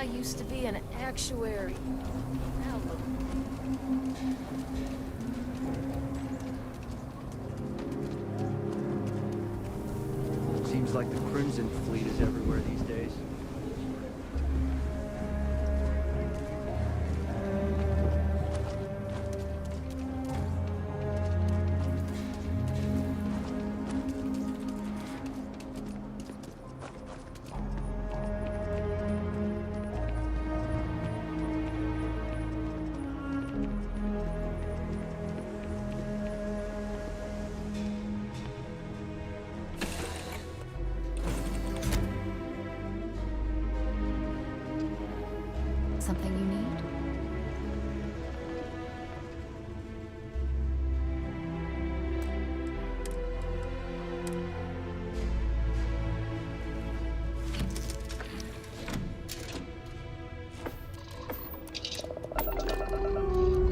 guy used to be an actuary. Now look. Seems like the Crimson Fleet is everywhere these days. Something you need?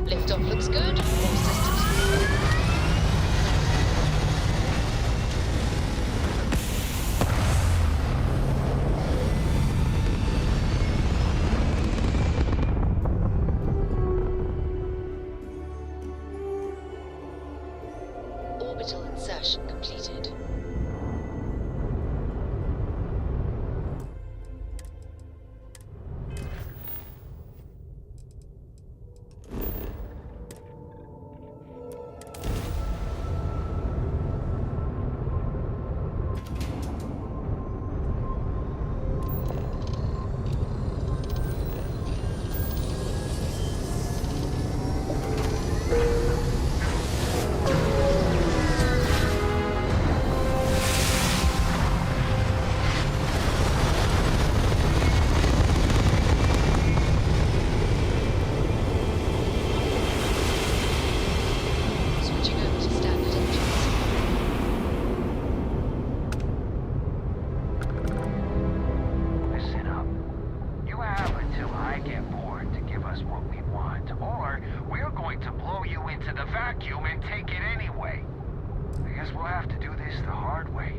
Liftoff looks good. All systems orbital insertion completed. Switching over to standard engines. Listen up. You have until I get bored to give us what we want, or we're going to blow you into the vacuum and take it anyway. I guess we'll have to do this the hard way.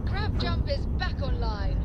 Crab jump is back online.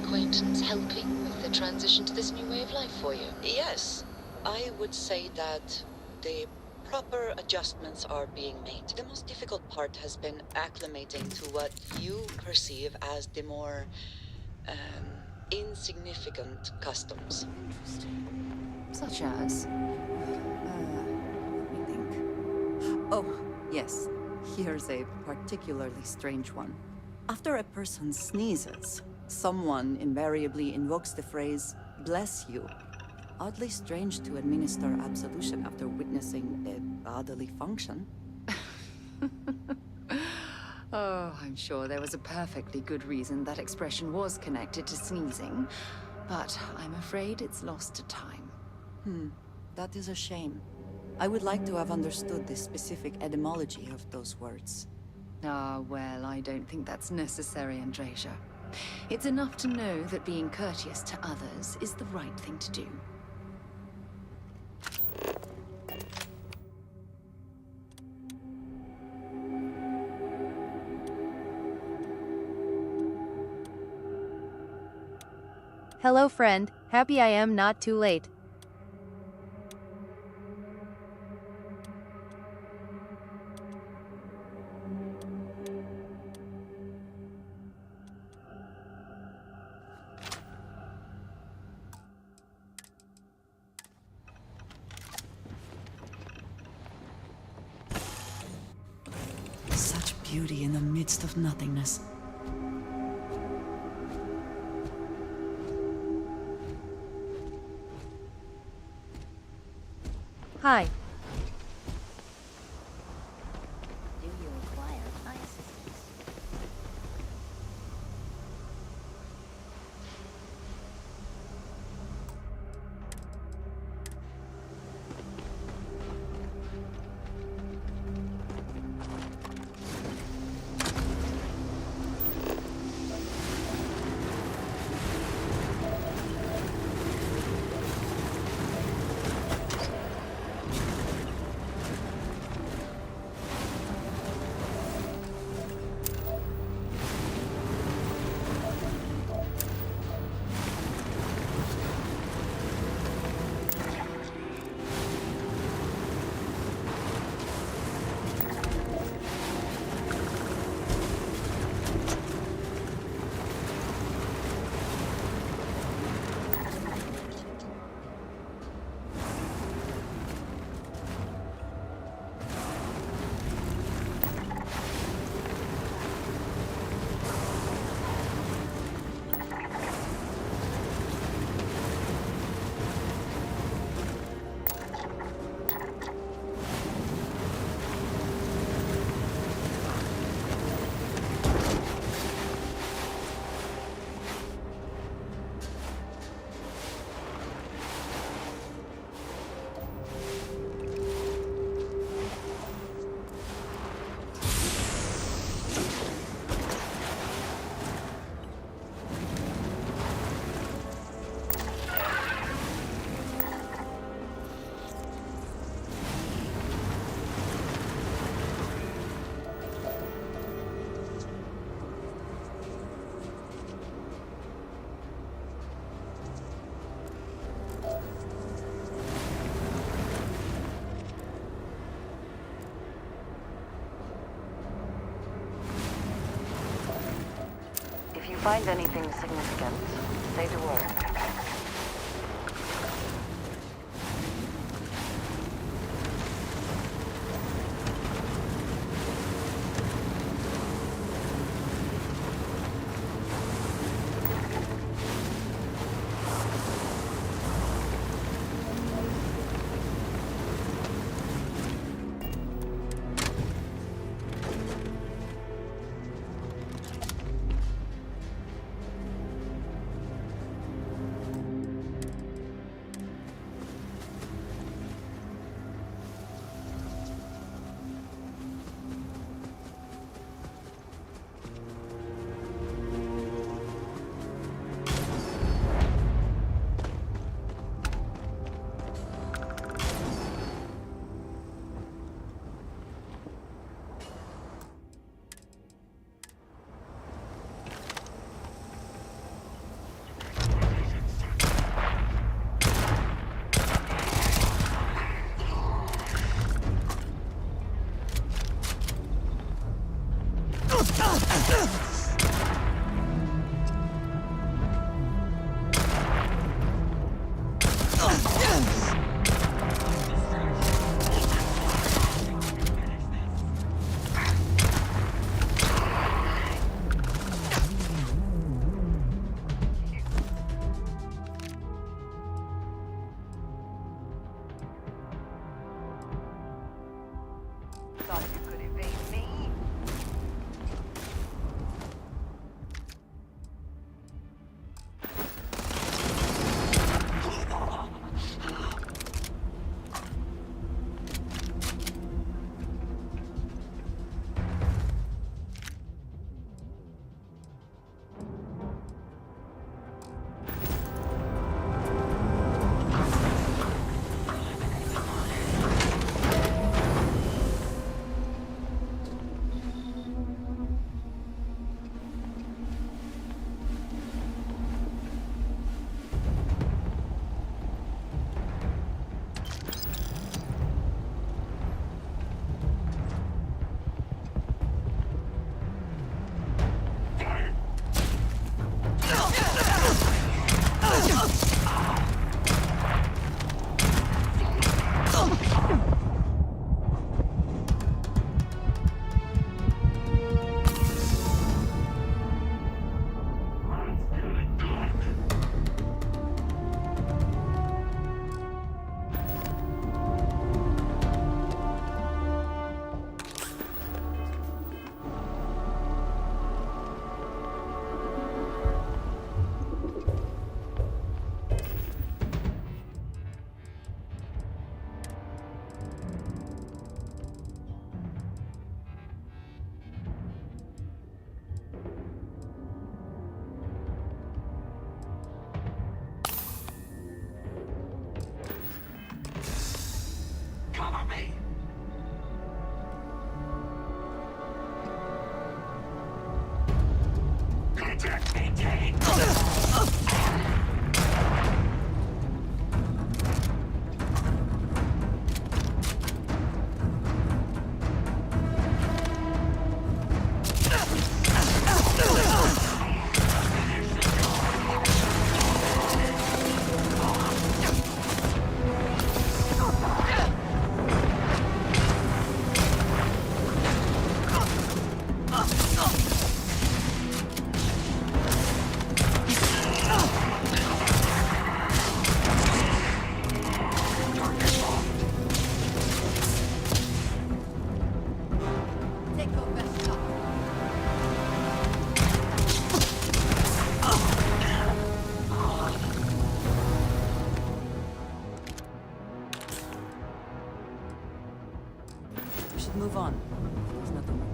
acquaintance helping with the transition to this new way of life for you? Yes, I would say that the proper adjustments are being made. The most difficult part has been acclimating to what you perceive as the more insignificant customs. Interesting. Such as? Let me think. Oh, yes. Here's a particularly strange one. After a person sneezes, someone invariably invokes the phrase, "bless you." Oddly strange to administer absolution after witnessing a bodily function. Oh, I'm sure there was a perfectly good reason that expression was connected to sneezing, but I'm afraid it's lost to time. That is a shame. I would like to have understood the specific etymology of those words. Ah, well, I don't think that's necessary, Andreja. It's enough to know that being courteous to others is the right thing to do. Hello friend, happy I am not too late. Such beauty in the midst of nothingness. Hi. Do you require my assistance? If you find anything significant, say the word. Thought you could evade me? Cover me. Contact maintained. Take your best shot. We should move on. There's nothing more.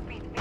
can't beat me.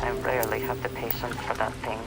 I rarely have the patience for that thing.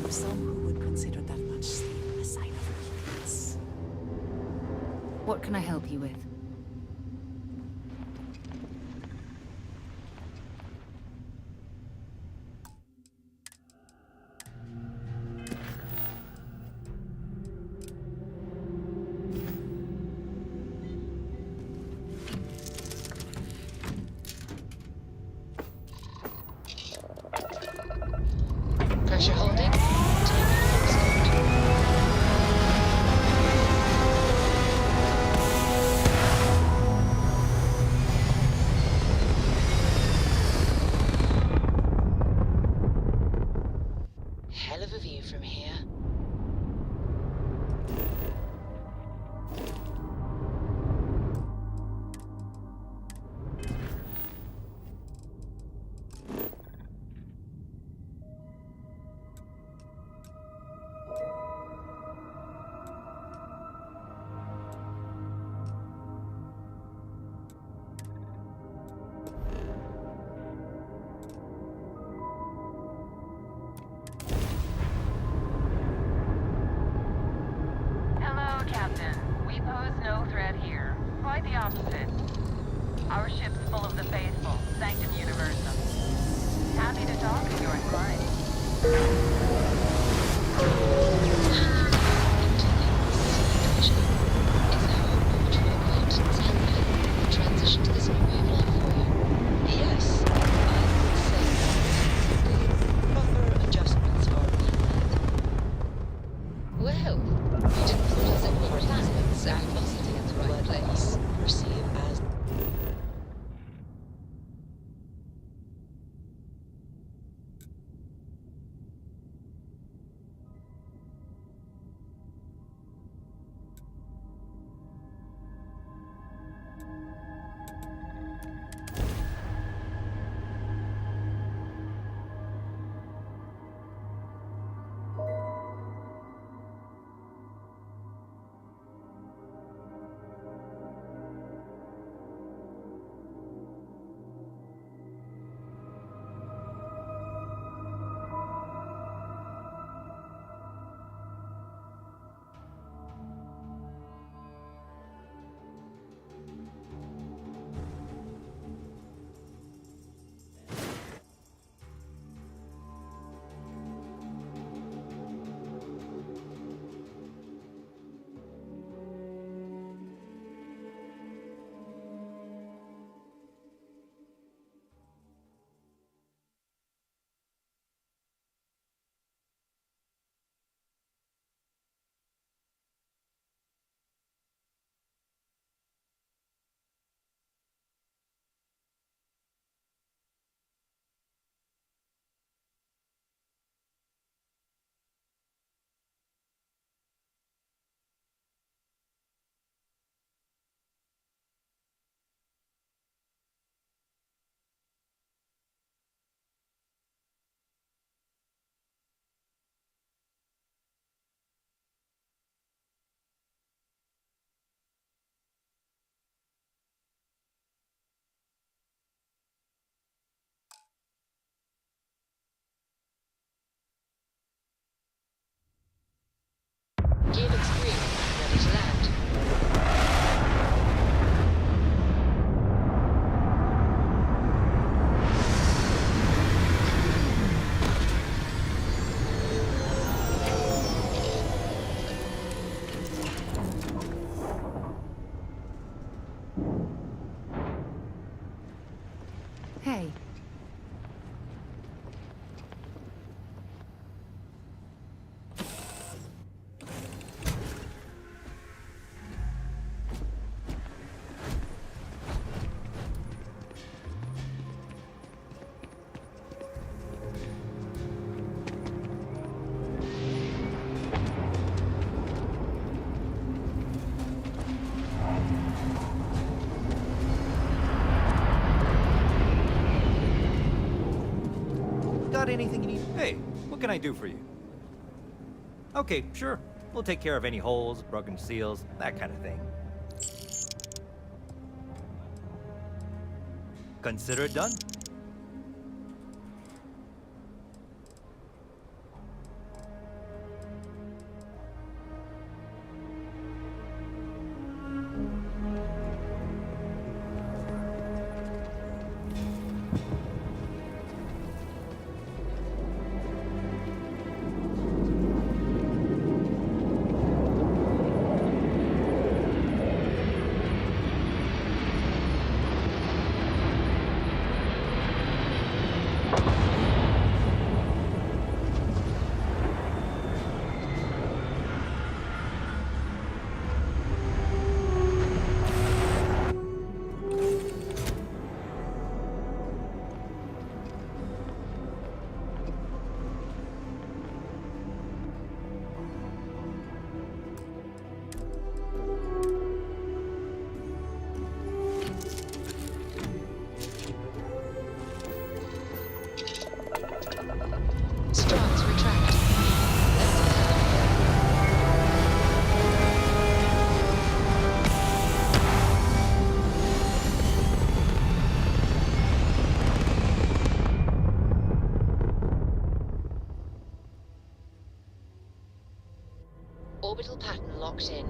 Some who would consider that much sleep a sign of weakness. What can I help you with? Wonderful. Sanctum Universum. Happy to talk if you're inclined. The transition to this new way of life for you. Yes, I would say that the proper adjustments are being made. Well, you didn't put us in hard aspects and Exactly at the what right we place. perceive as Helix 3, ready to land. Hey. Got anything you need? Hey, what can I do for you? Okay, sure. We'll take care of any holes, broken seals, that kind of thing. Consider it done. Struts retract. Orbital pattern locked in.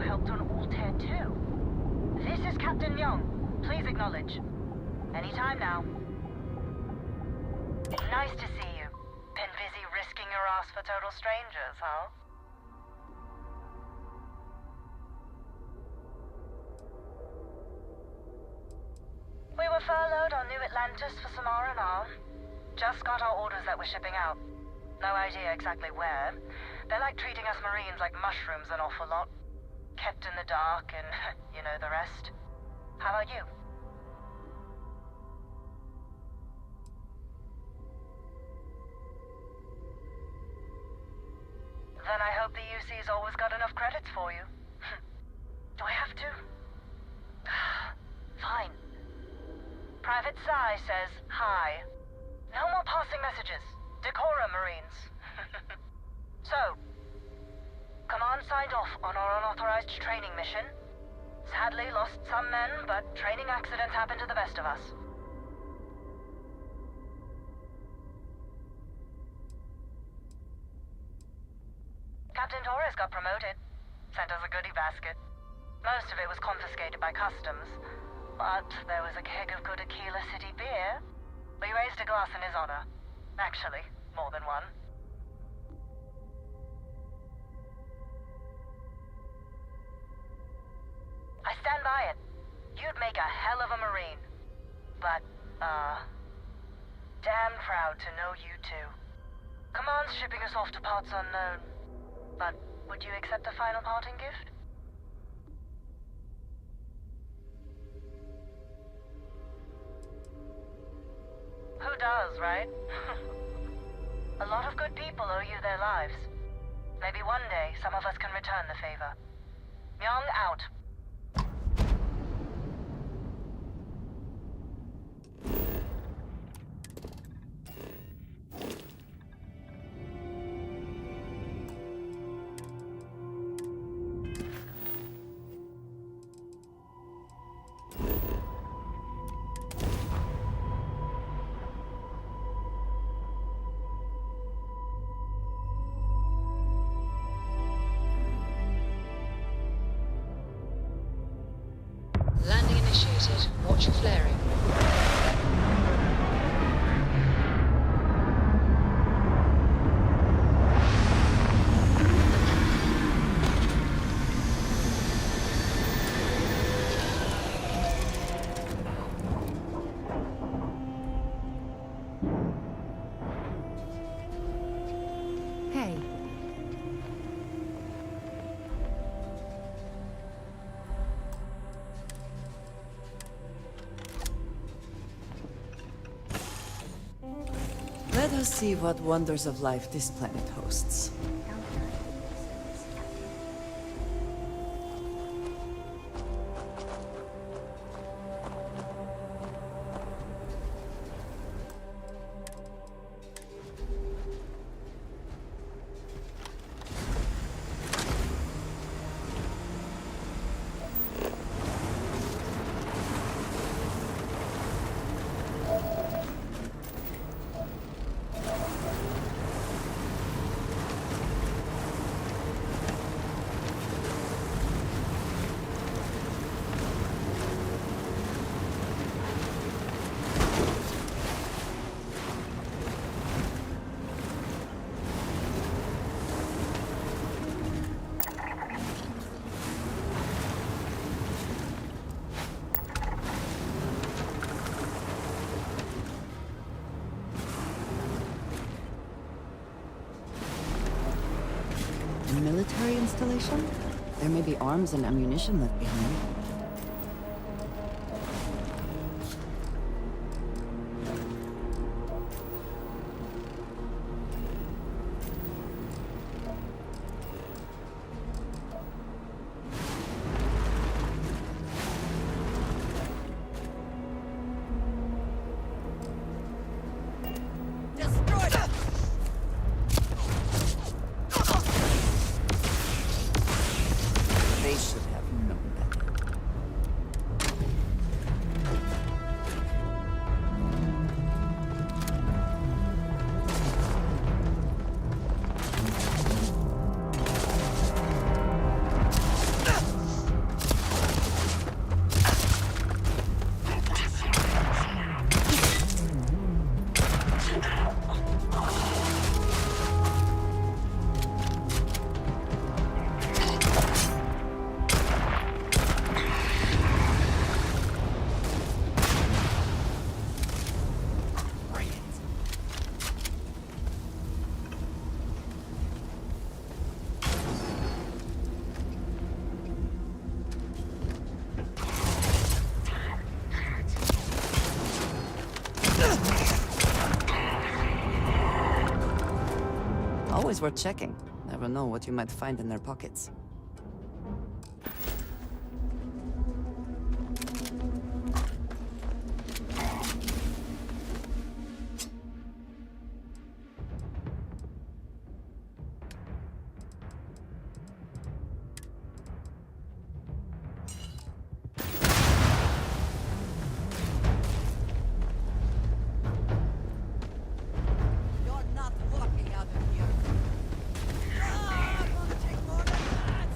helped on Altair 2. This is Captain Myeong. Please acknowledge. Anytime now. Nice to see you. Been busy risking your ass for total strangers, huh? We were furloughed on New Atlantis for some R&R. Just got our orders that we're shipping out. No idea exactly where. They're like treating us Marines like mushrooms an awful lot. Kept in the dark and you know the rest. How about you? Then I hope the UC's always got enough credits for you. Do I have to? Fine. Private Psy says hi. No more passing messages. Decorum, Marines. So, Command signed off on our unauthorized training mission. Sadly lost some men, but training accidents happen to the best of us. Captain Torres got promoted. Sent us a goodie basket. Most of it was confiscated by customs. But there was a keg of good Aquila City beer. We raised a glass in his honor. Actually, more than one. I stand by it. You'd make a hell of a Marine. But, damn proud to know you two. Command's shipping us off to parts unknown. But would you accept a final parting gift? Who does, right? A lot of good people owe you their lives. Maybe one day some of us can return the favor. Myeong out. Landing initiated. Watch your flaring. Hey. Let us see what wonders of life this planet hosts. Military installation? There may be arms and ammunition left behind. They should have known better. Always worth checking. Never know what you might find in their pockets. You're not walking out of here. Ah, I'm gonna take more than that!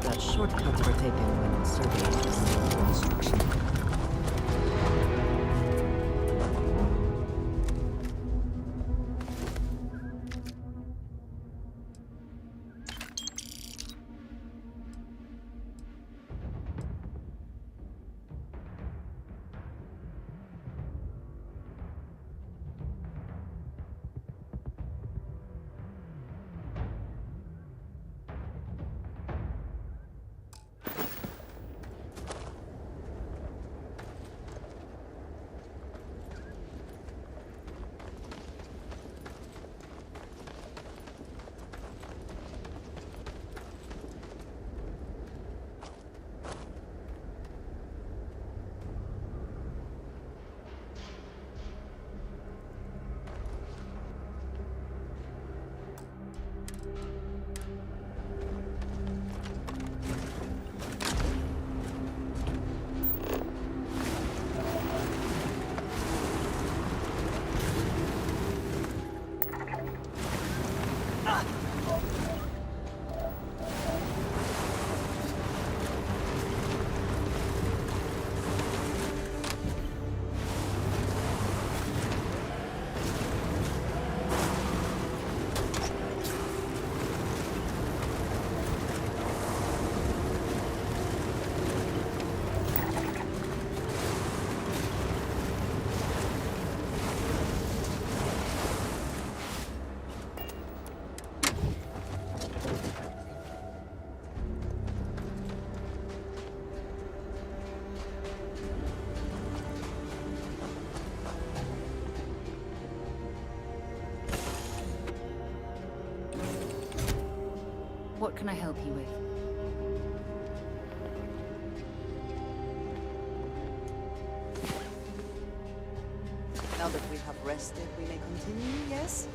that shortcut we're taking when inserting this instruction. What can I help you with? Now that we have rested, we may continue, yes?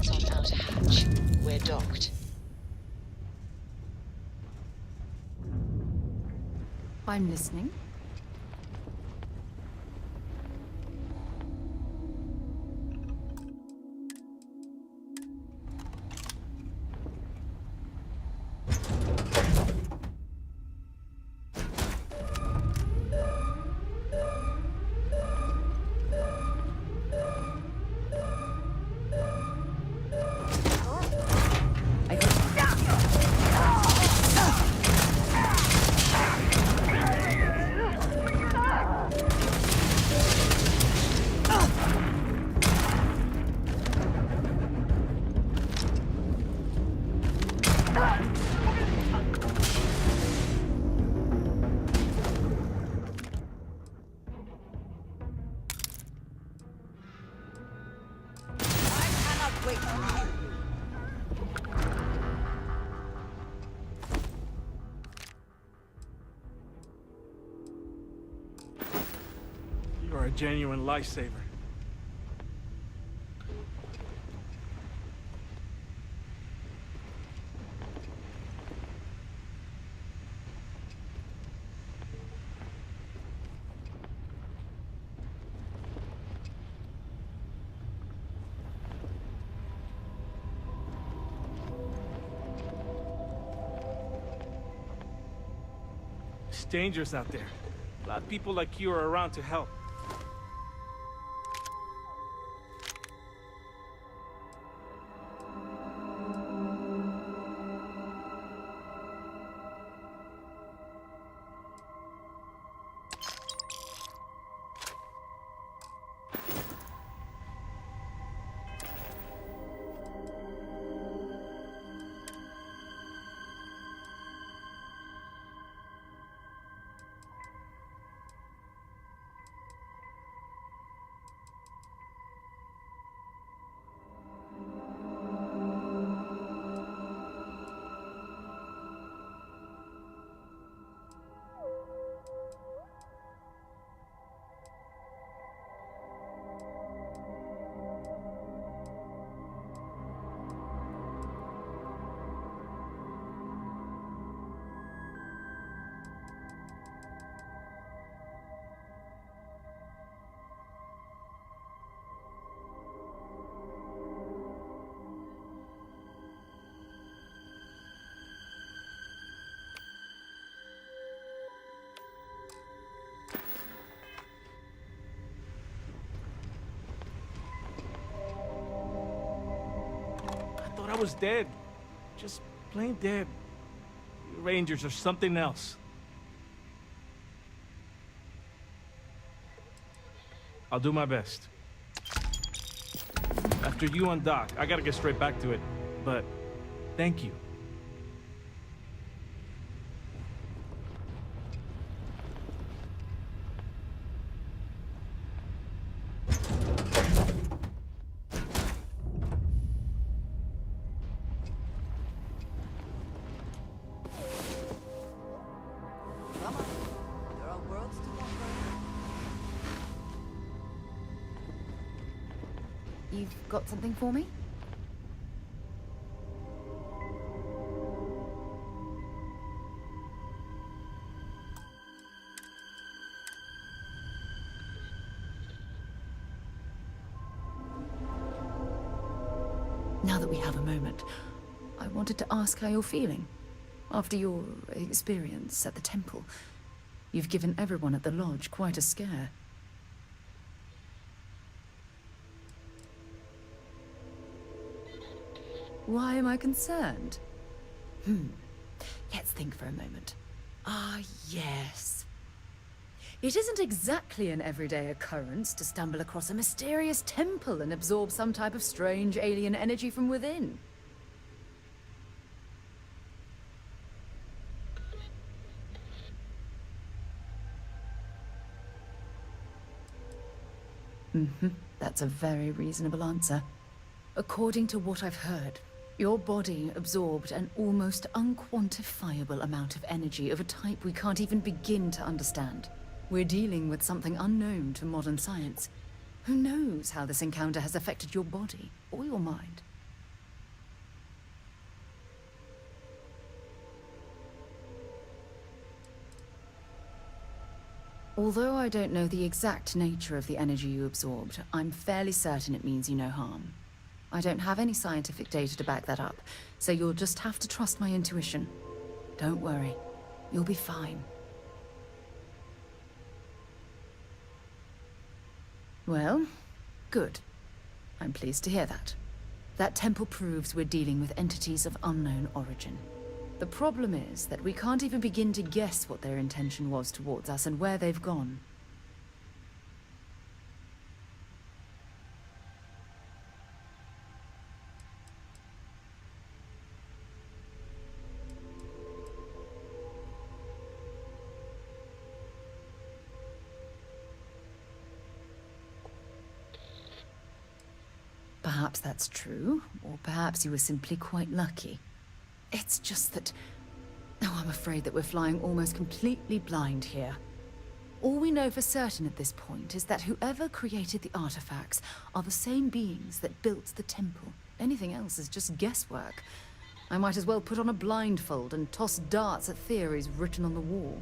instructions on how to hatch. We're docked. I'm listening. You are a genuine lifesaver. It's dangerous out there. A lot of people like you are around to help. I was dead. Just plain dead. You Rangers are something else. I'll do my best. After you undock, I gotta get straight back to it. But thank you. You've got something for me? Now that we have a moment, I wanted to ask how you're feeling. After your experience at the temple, you've given everyone at the lodge quite a scare. Why am I concerned? Let's think for a moment. Ah, yes. It isn't exactly an everyday occurrence to stumble across a mysterious temple and absorb some type of strange alien energy from within. That's a very reasonable answer. According to what I've heard, your body absorbed an almost unquantifiable amount of energy of a type we can't even begin to understand. We're dealing with something unknown to modern science. Who knows how this encounter has affected your body or your mind? Although I don't know the exact nature of the energy you absorbed, I'm fairly certain it means you no harm. I don't have any scientific data to back that up, so you'll just have to trust my intuition. Don't worry, you'll be fine. Well, good. I'm pleased to hear that. That temple proves we're dealing with entities of unknown origin. The problem is that we can't even begin to guess what their intention was towards us and where they've gone. Perhaps that's true, or perhaps you were simply quite lucky. It's just that... Oh, I'm afraid that we're flying almost completely blind here. All we know for certain at this point is that whoever created the artifacts are the same beings that built the temple. Anything else is just guesswork. I might as well put on a blindfold and toss darts at theories written on the wall.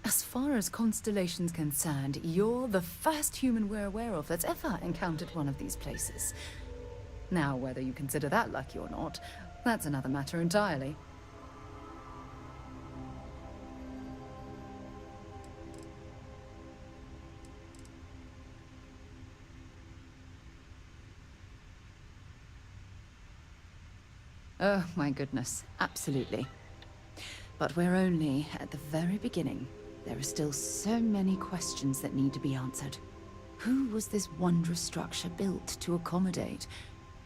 As far as Constellation's concerned, you're the first human we're aware of that's ever encountered one of these places. Now, whether you consider that lucky or not, that's another matter entirely. Oh, my goodness, absolutely. But we're only at the very beginning. There are still so many questions that need to be answered. Who was this wondrous structure built to accommodate?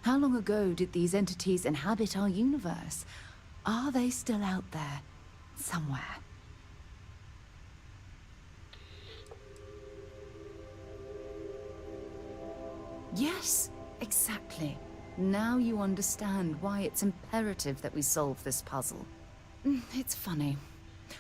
How long ago did these entities inhabit our universe? Are they still out there, somewhere? Yes, exactly. Now you understand why it's imperative that we solve this puzzle. It's funny.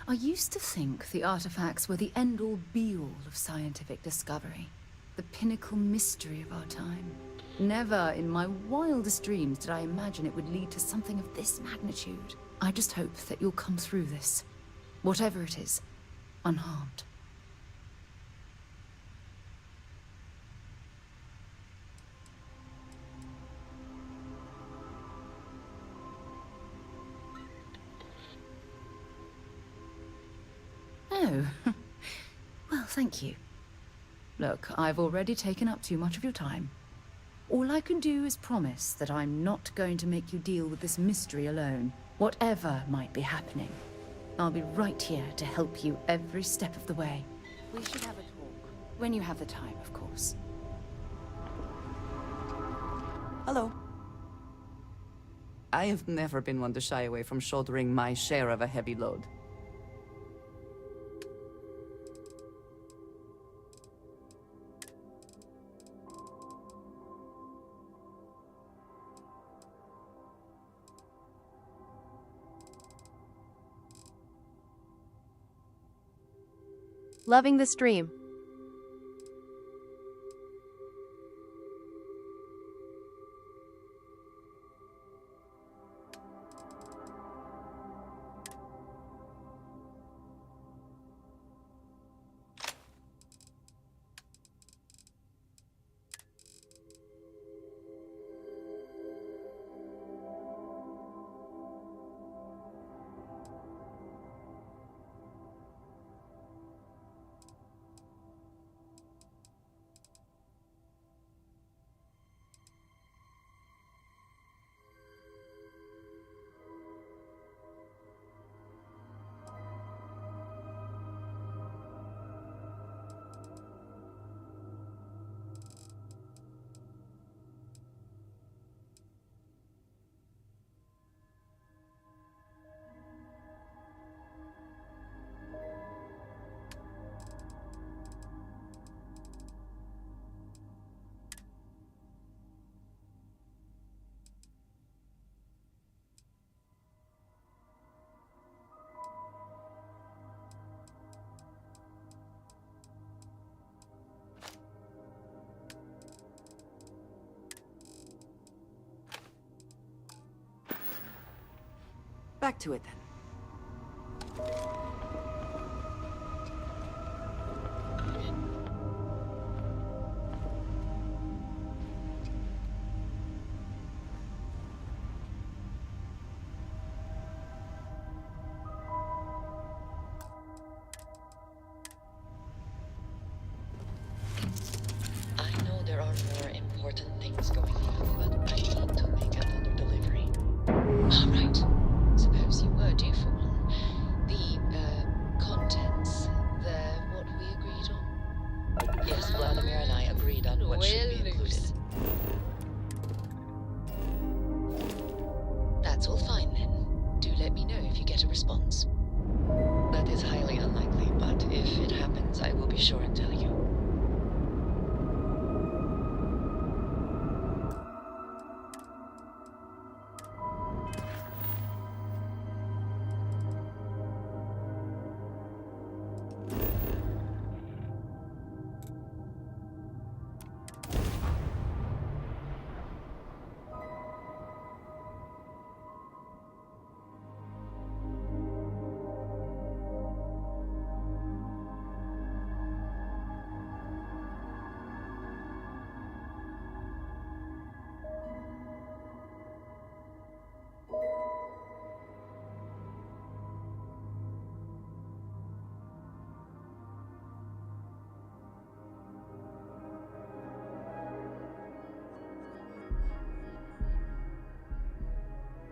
I used to think the artifacts were the end-all be-all of scientific discovery. The pinnacle mystery of our time. Never in my wildest dreams did I imagine it would lead to something of this magnitude. I just hope that you'll come through this, whatever it is, unharmed. Oh, well, thank you. Look, I've already taken up too much of your time. All I can do is promise that I'm not going to make you deal with this mystery alone, whatever might be happening. I'll be right here to help you every step of the way. We should have a talk. When you have the time, of course. Hello. I have never been one to shy away from shouldering my share of a heavy load. Loving the stream. back to it then. I know there are more important things going on, but I need to make another delivery. All right. Suppose you were due for one. The, contents, they're what we agreed on? Yes, Vladimir and I agreed on what should be included. That's all fine then. Do let me know if you get a response. That is highly unlikely, but if it happens, I will be sure and tell you.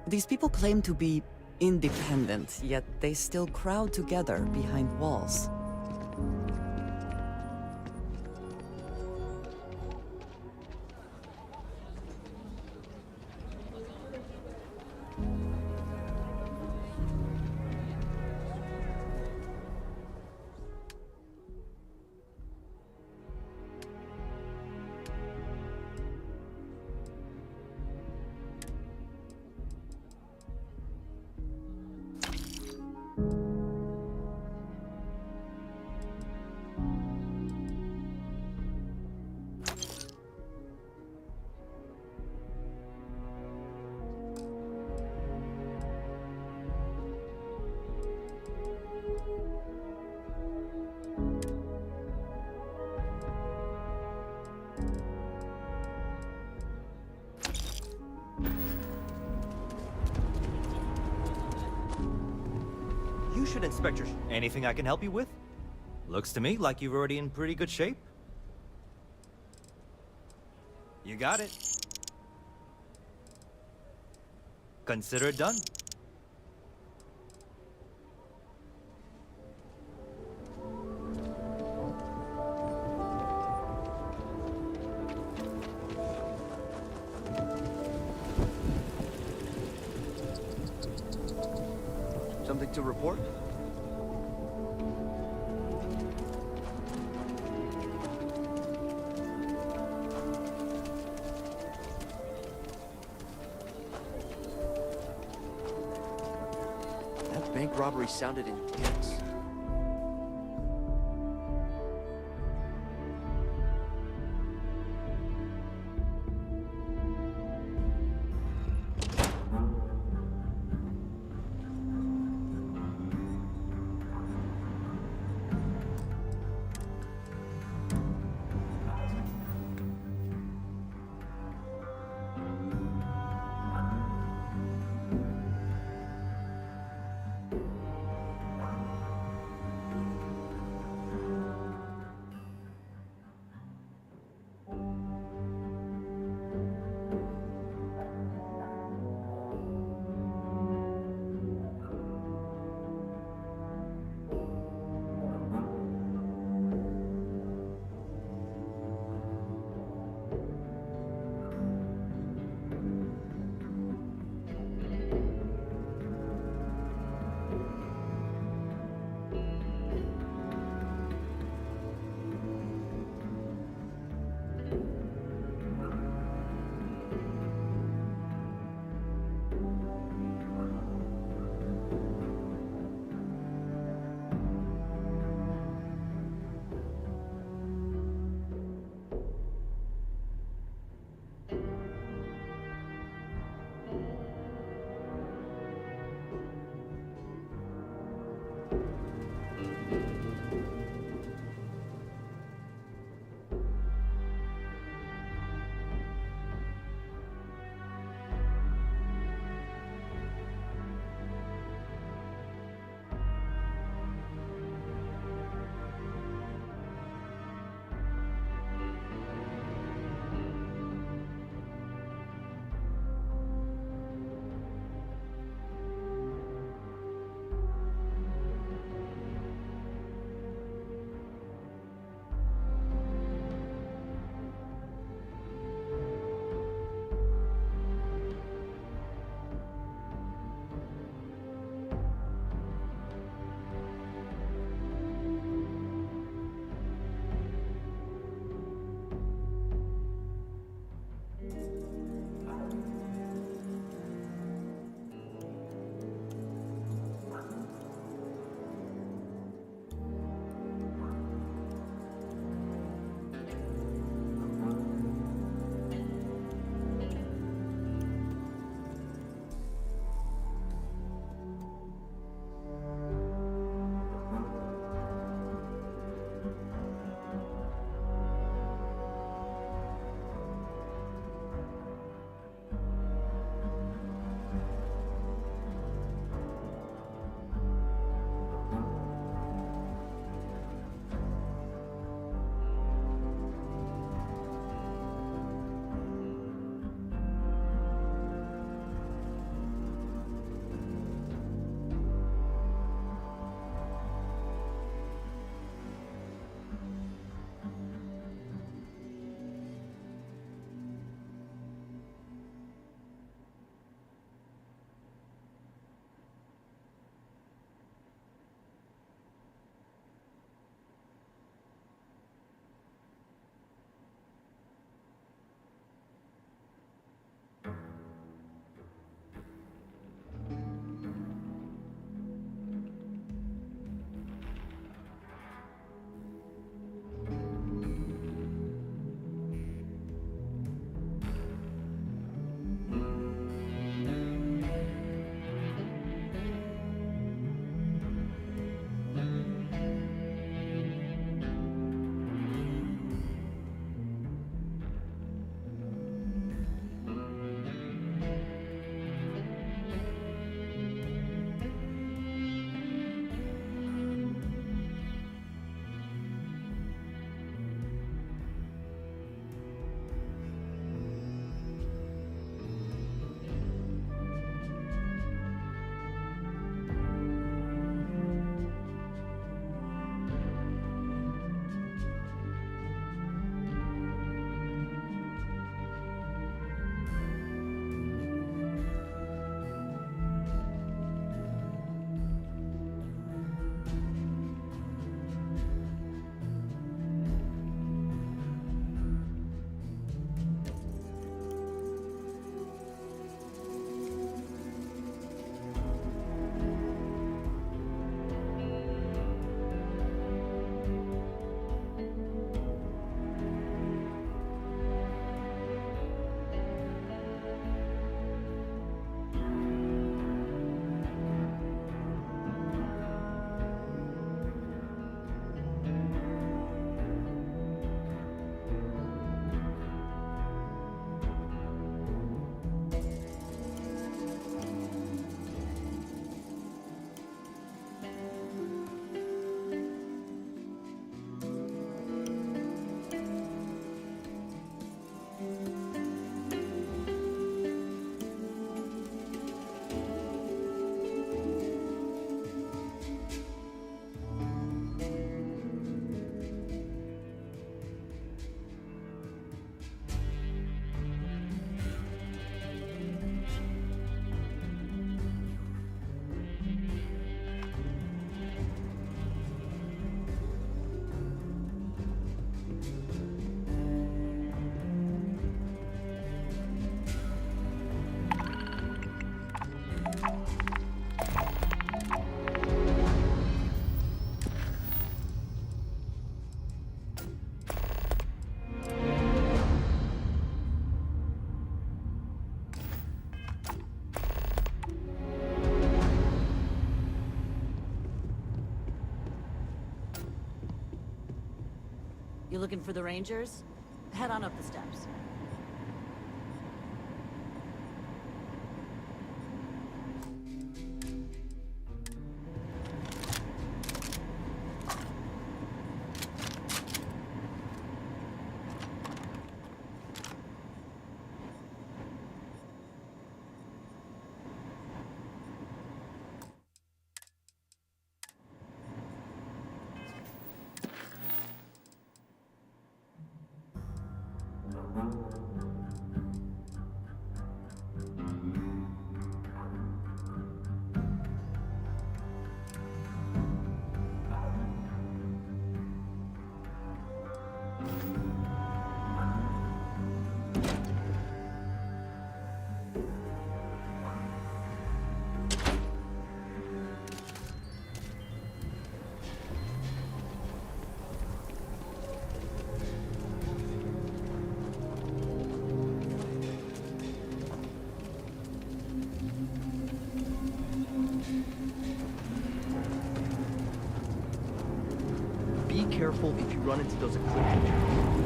These people claim to be independent, yet they still crowd together behind walls. You should inspect your... Anything I can help you with? Looks to me like you're already in pretty good shape. You got it. Consider it done. Something to report? That bank robbery sounded intense. You looking for the Rangers? Head on up the steps. Be careful if you run into those eclipse.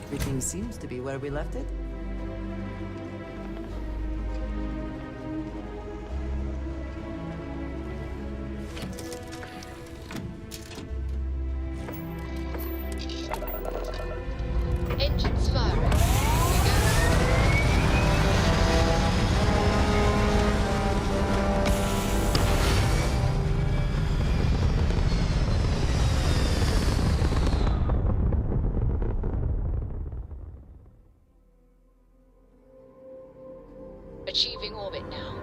Everything seems to be where we left it. Engines firing. Achieving orbit now.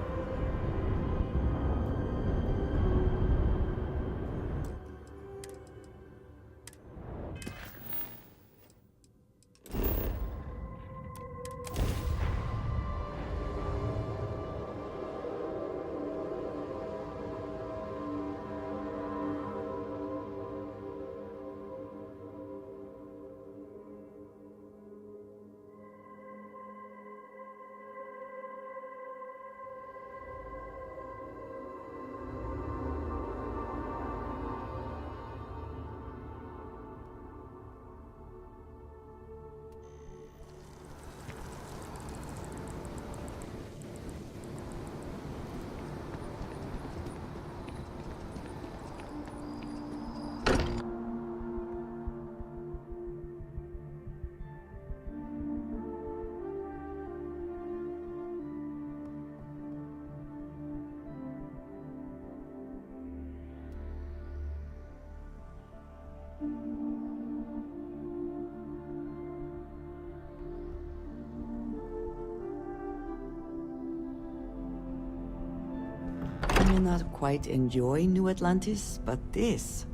I may not quite enjoy New Atlantis, but this...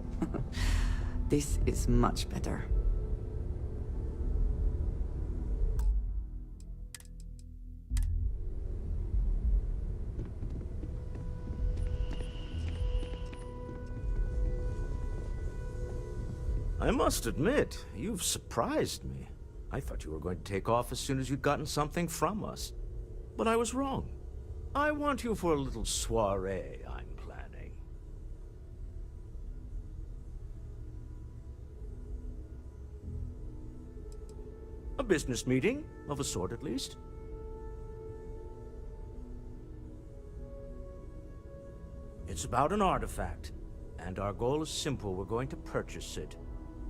this is much better. I must admit, you've surprised me. I thought you were going to take off as soon as you'd gotten something from us. But I was wrong. I want you for a little soiree I'm planning. A business meeting, of a sort at least. It's about an artifact, and our goal is simple. We're going to purchase it.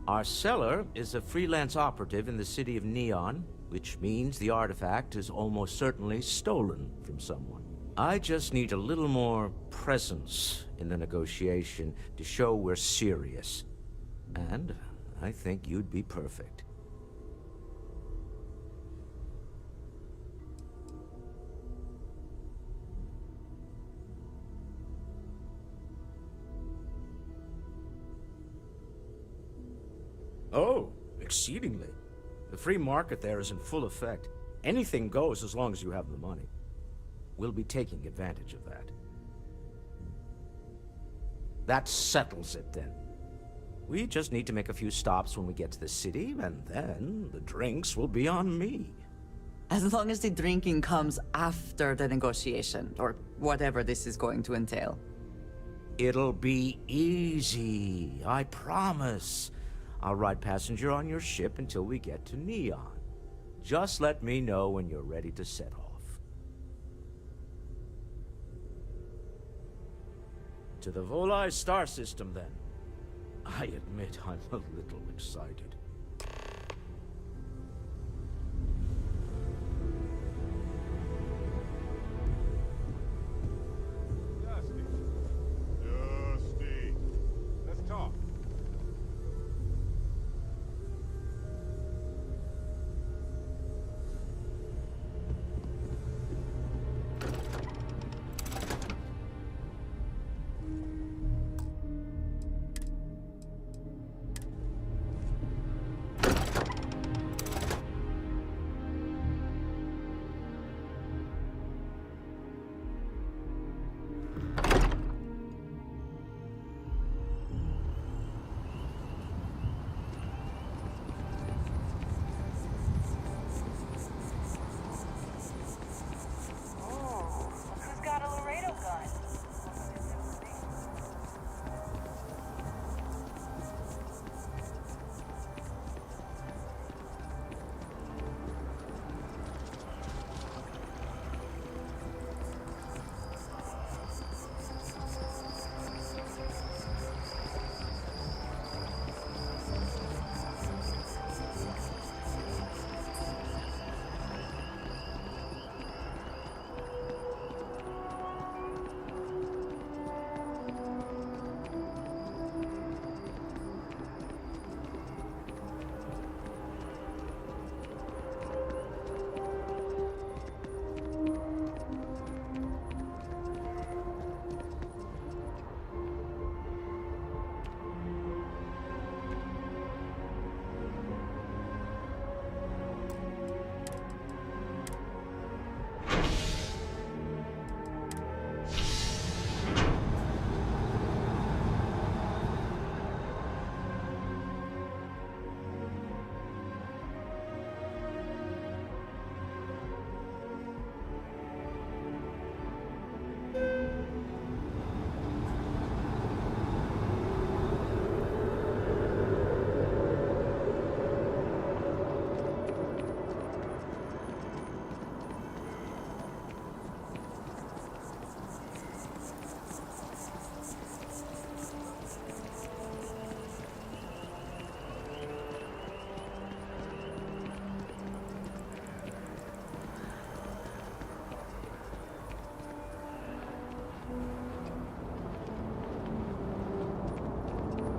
Our seller is a freelance operative in the city of Neon, which means the artifact is almost certainly stolen from someone. I just need a little more presence in the negotiation to show we're serious. And I think you'd be perfect. Oh, exceedingly. The free market there is in full effect. Anything goes as long as you have the money. We'll be taking advantage of that. That settles it, then. We just need to make a few stops when we get to the city, and then the drinks will be on me. As long as the drinking comes after the negotiation, or whatever this is going to entail. It'll be easy, I promise. I'll ride passenger on your ship until we get to Neon. Just let me know when you're ready to set off. To the Volai star system, then. I admit I'm a little excited. Dusty. Let's talk.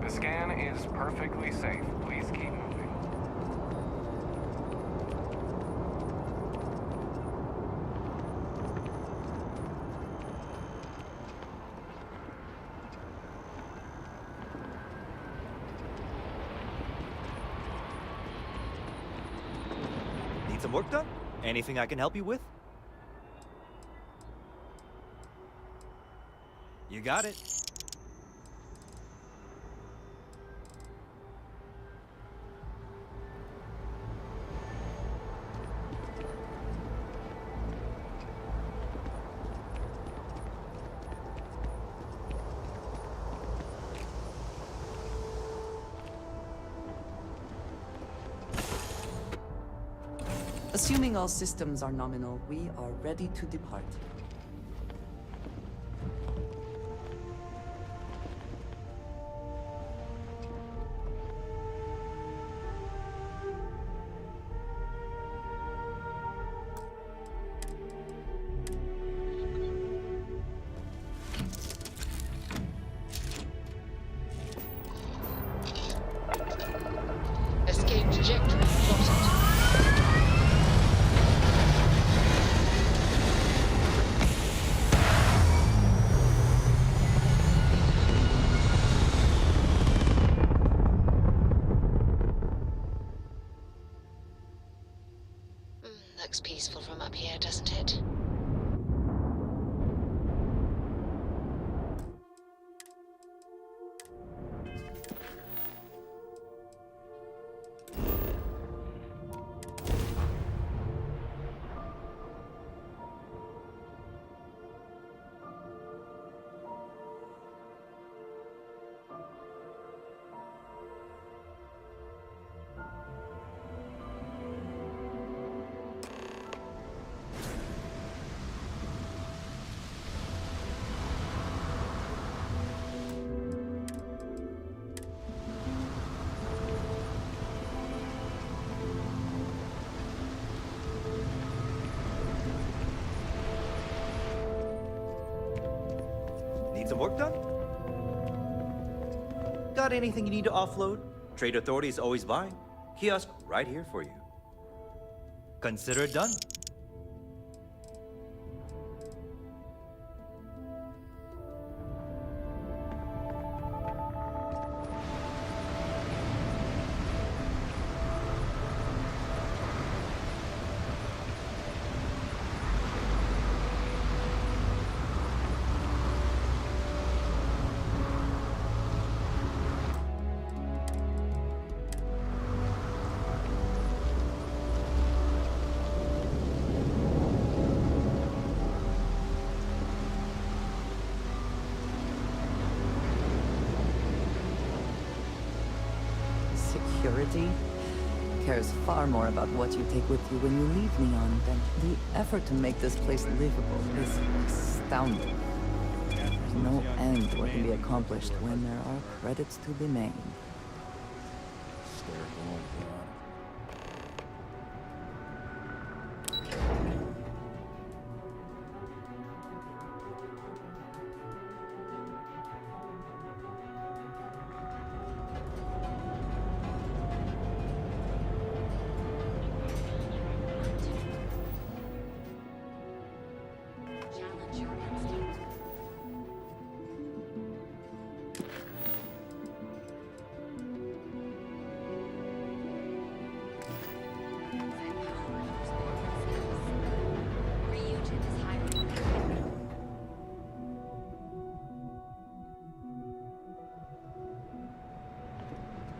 The scan is perfectly safe. Please keep moving. Need some work done? Anything I can help you with? You got it. Assuming all systems are nominal, we are ready to depart. Escape trajectory plotted. looks peaceful from up here, doesn't it? Need some work done? Got anything you need to offload? Trade Authority is always buying. Kiosk right here for you. Consider it done. Security cares far more about what you take with you when you leave Neon than the effort to make this place livable is astounding. There's no end to what can be accomplished when there are credits to be made.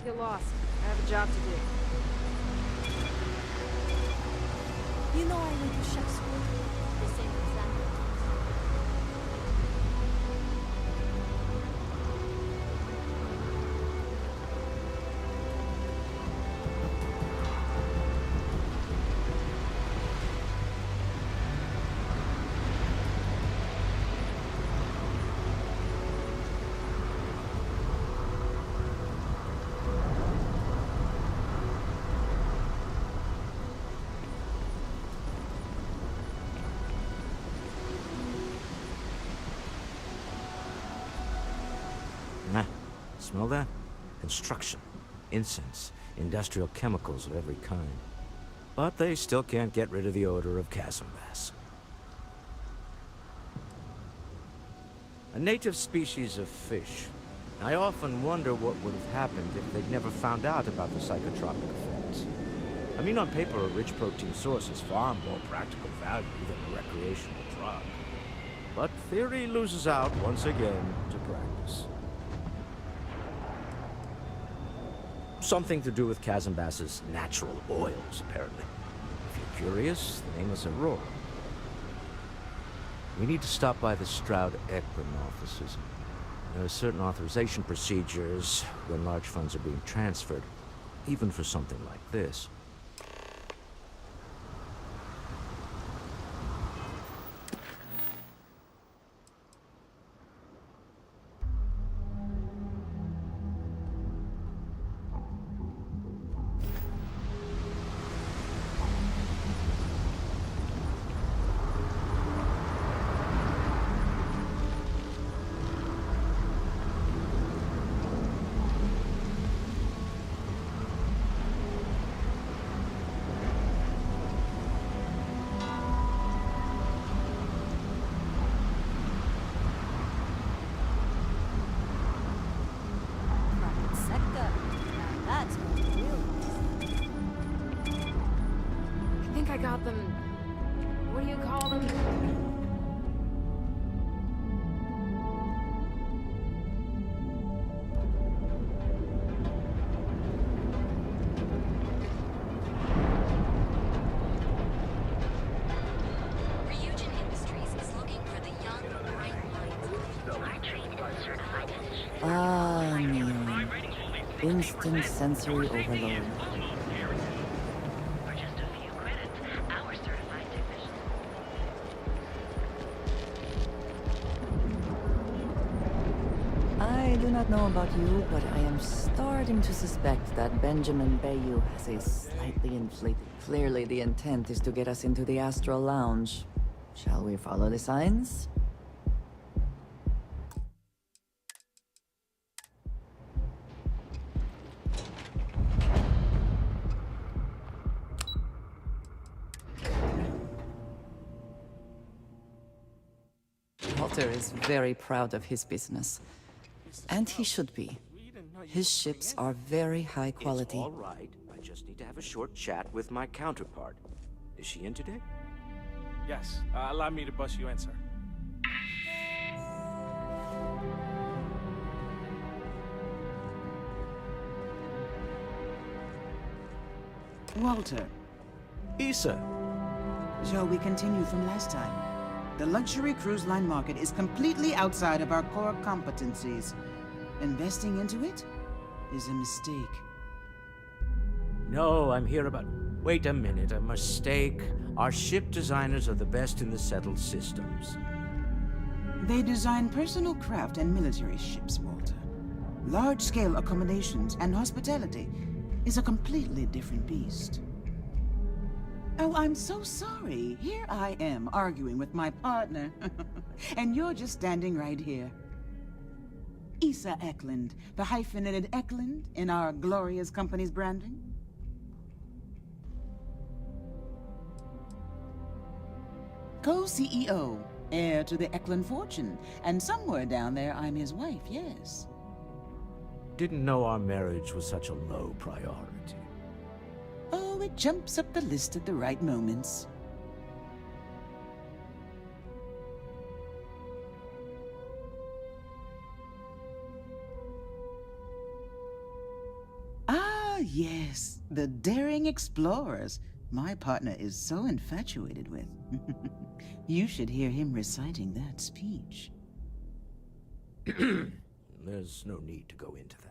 You're lost. I have a job to do. You know I went to chef school. The same example. Smell that? Construction, incense, industrial chemicals of every kind. But they still can't get rid of the odor of Kazambas. A native species of fish. I often wonder what would have happened if they'd never found out about the psychotropic effects. I mean, on paper, a rich protein source is far more practical value than a recreational drug. But theory loses out once again to practice. Something to do with Kazambas's natural oils, apparently. If you're curious, the name is Aurora. We need to stop by the Stroud-Ekman offices. There are certain authorization procedures when large funds are being transferred, even for something like this. got them... What do you call them? Ah, Myeong. Instant sensory overload. I do not know about you, but I am starting to suspect that Benjamin Bayou has a slightly inflated... Clearly the intent is to get us into the Astral Lounge. Shall we follow the signs? Walter is very proud of his business. And he should be. His ships are very high quality. It's all right. I just need to have a short chat with my counterpart. Is she in today? Yes. Allow me to bust you in, sir. Walter. Issa. Shall we continue from last time? The luxury cruise line market is completely outside of our core competencies. Investing into it is a mistake. No, I'm here about... Wait a minute, a mistake. Our ship designers are the best in the settled systems. They design personal craft and military ships, Walter. Large-scale accommodations and hospitality is a completely different beast. Oh, I'm so sorry. Here I am arguing with my partner. And you're just standing right here. Issa Eklund, the hyphenated Eklund in our glorious company's branding. Co-CEO, heir to the Eklund fortune, and somewhere down there I'm his wife, yes. Didn't know our marriage was such a low priority. Oh, it jumps up the list at the right moments. Ah, yes, the daring explorers. My partner is so infatuated with. You should hear him reciting that speech. There's no need to go into that.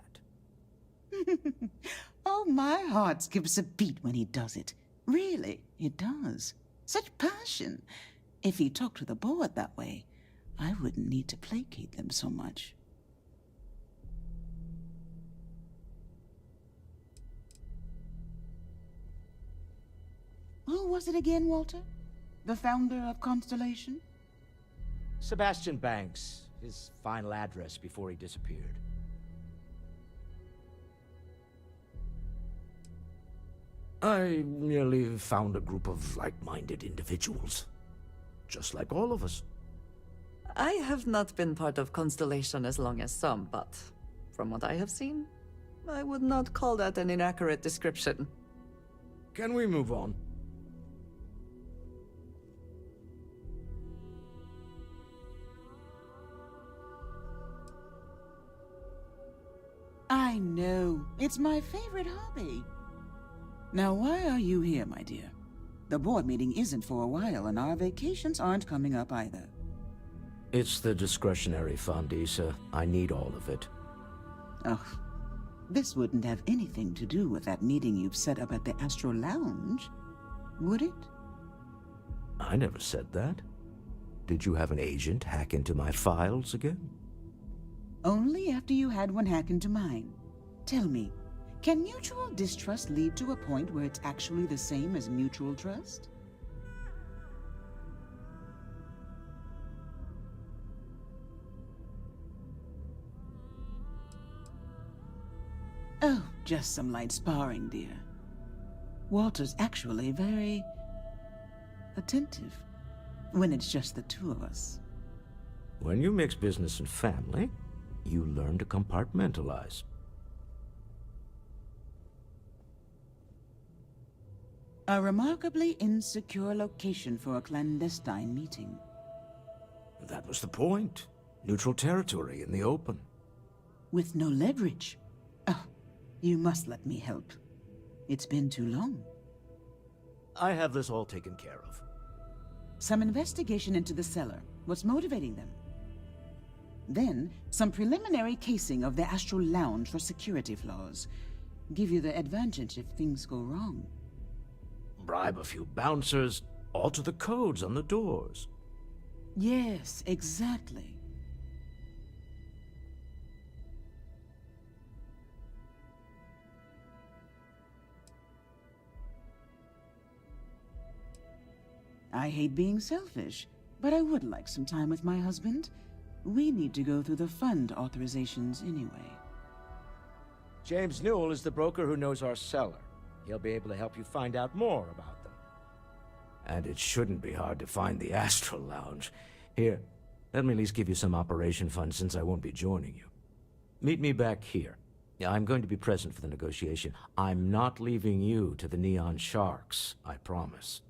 Oh, my heart skips a beat when he does it. Really, it does. Such passion. If he talked to the board that way, I wouldn't need to placate them so much. Who was it again, Walter? The founder of Constellation? Sebastian Banks. His final address before he disappeared. I merely found a group of like-minded individuals. Just like all of us. I have not been part of Constellation as long as some, but from what I have seen, I would not call that an inaccurate description. Can we move on? I know. It's my favorite hobby. Now, why are you here, my dear? The board meeting isn't for a while, and our vacations aren't coming up either. It's the discretionary fund, Issa. I need all of it. Oh, this wouldn't have anything to do with that meeting you've set up at the Astral Lounge, would it? I never said that. Did you have an agent hack into my files again? Only after you had one hack into mine. Tell me, can mutual distrust lead to a point where it's actually the same as mutual trust? Oh, just some light sparring, dear. Walter's actually very attentive when it's just the two of us. When you mix business and family, you learn to compartmentalize. A remarkably insecure location for a clandestine meeting. That was the point. Neutral territory in the open. With no leverage. Oh, you must let me help. It's been too long. I have this all taken care of. Some investigation into the cellar. What's motivating them? Then, some preliminary casing of the Astral Lounge for security flaws. Give you the advantage if things go wrong. Bribe a few bouncers, alter the codes on the doors. Yes, exactly. I hate being selfish, but I would like some time with my husband. We need to go through the fund authorizations anyway. James Newell is the broker who knows our cellar. He'll be able to help you find out more about them. And it shouldn't be hard to find the Astral Lounge. Here, let me at least give you some operation funds since I won't be joining you. Meet me back here. Yeah, I'm going to be present for the negotiation. I'm not leaving you to the Neon Sharks, I promise.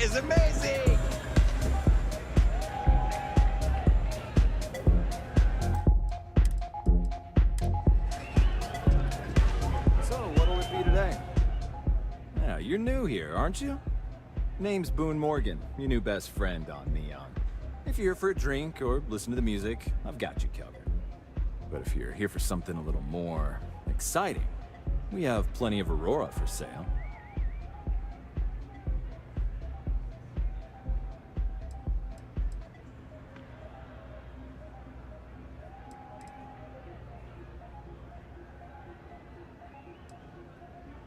Is amazing! So, what'll it be today? Yeah, you're new here, aren't you? Name's Boone Morgan, your new best friend on Neon. If you're here for a drink or listen to the music, I've got you covered. But if you're here for something a little more exciting, we have plenty of Aurora for sale.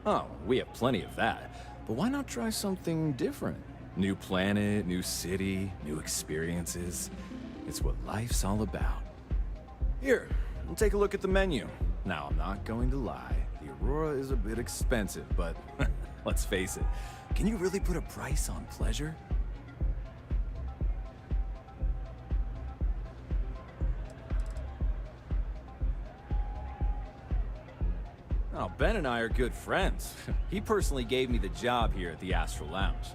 Oh, we have plenty of that. But why not try something different? New planet, new city, new experiences. It's what life's all about. Here, take a look at the menu. Now, I'm not going to lie. The Aurora is a bit expensive, but let's face it. Can you really put a price on pleasure? Oh, Ben and I are good friends. He personally gave me the job here at the Astral Lounge.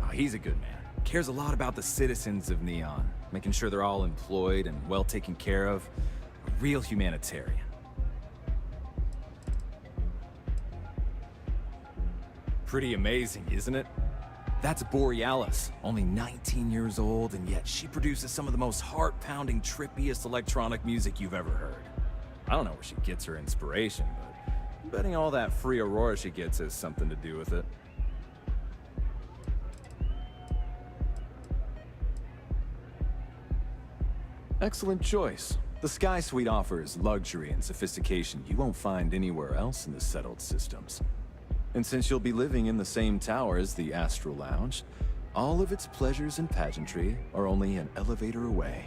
Oh, he's a good man. Cares a lot about the citizens of Neon, making sure they're all employed and well taken care of. A real humanitarian. Pretty amazing, isn't it? That's Borealis, only 19 years old, and yet she produces some of the most heart-pounding, trippiest electronic music you've ever heard. I don't know where she gets her inspiration, but I'm betting all that free Aurora she gets has something to do with it. Excellent choice. The Sky Suite offers luxury and sophistication you won't find anywhere else in the settled systems. And since you'll be living in the same tower as the Astral Lounge, all of its pleasures and pageantry are only an elevator away.